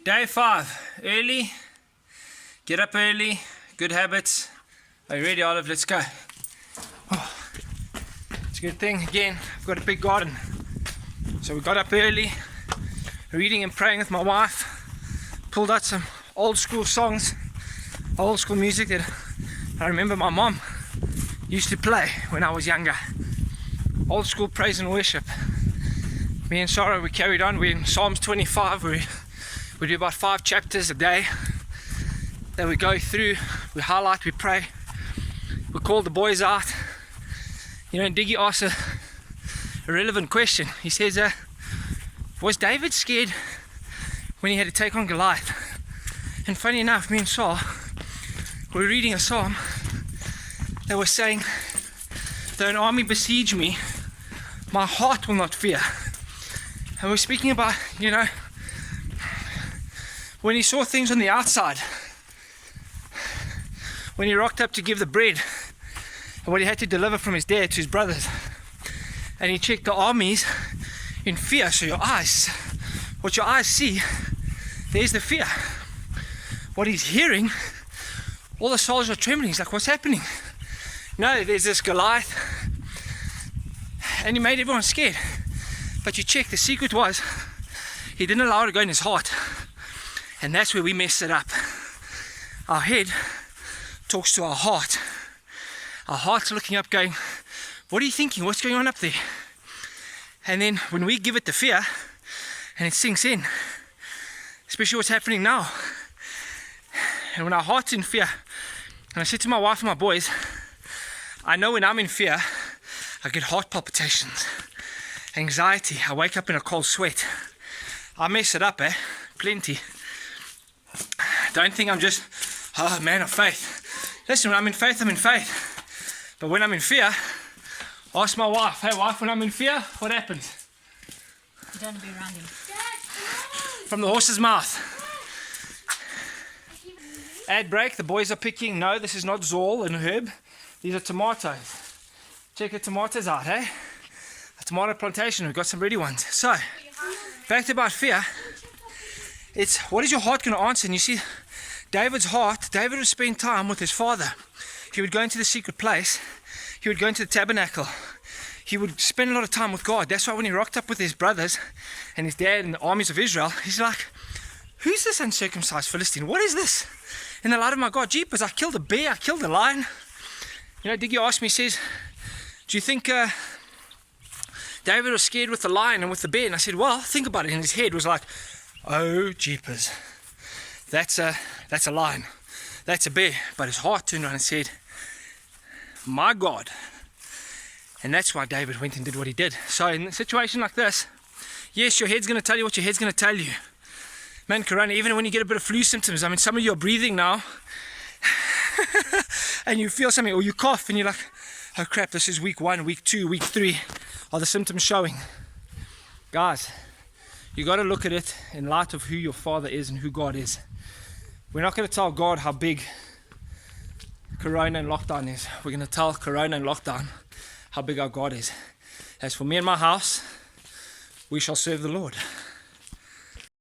Day 5, early, get up early, good habits. Are you ready, Olive? Let's go. Oh, it's a good thing, again, I've got a big garden. So we got up early, reading and praying with my wife, pulled out some old school songs, old school music that I remember my mom used to play when I was younger. Old school praise and worship. Me and Sarah, we carried on. We're in Psalms 25. We do about 5 chapters a day that we go through, we highlight, we pray, we call the boys out. You know, Diggy asks a relevant question. He says, was David scared when he had to take on Goliath? And funny enough, me and Saul were reading a psalm that was saying, though an army besiege me, my heart will not fear. And we're speaking about, you know, when he saw things on the outside, when he rocked up to give the bread and what he had to deliver from his dad to his brothers, and he checked the armies in fear. So your eyes, what your eyes see, there's the fear. What he's hearing, all the soldiers are trembling. He's like, what's happening? No, there's this Goliath, and he made everyone scared. But you check, the secret was he didn't allow it to go in his heart. And that's where we mess it up. Our head talks to our heart. Our heart's looking up going, what are you thinking? What's going on up there? And then when we give it the fear and it sinks in, especially what's happening now, and when our heart's in fear, and I said to my wife and my boys, I know when I'm in fear, I get heart palpitations, anxiety, I wake up in a cold sweat. I mess it up, plenty. Don't think I'm just, oh, man of faith. Listen, when I'm in faith, I'm in faith. But when I'm in fear, ask my wife, hey wife, when I'm in fear, what happens? You don't want to be around him. From the horse's mouth. Ad break, the boys are picking, no, this is not Zoll and herb. These are tomatoes. Check the tomatoes out, A tomato plantation, we've got some ready ones. So, back to about fear. It's what is your heart going to answer? And you see, David's heart, David would spend time with his father. He would go into the secret place. He would go into the tabernacle. He would spend a lot of time with God. That's why when he rocked up with his brothers and his dad and the armies of Israel, he's like, who's this uncircumcised Philistine? What is this? In the light of my God, jeepers, I killed a bear, I killed a lion. You know, Diggy asked me, he says, do you think David was scared with the lion and with the bear? And I said, well, think about it. And his head was like, oh, jeepers, that's a lion, that's a bear. But his heart turned around and said, my God. And that's why David went and did what he did. So in a situation like this, yes, your head's going to tell you what your head's going to tell you. Man, Corona, even when you get a bit of flu symptoms, I mean, some of you are breathing now, and you feel something, or you cough, and you're like, oh crap, this is week 1, week 2, week 3, are the symptoms showing? Guys, you got to look at it in light of who your Father is and who God is. We're not going to tell God how big Corona and lockdown is. We're going to tell Corona and lockdown how big our God is. As for me and my house, we shall serve the Lord.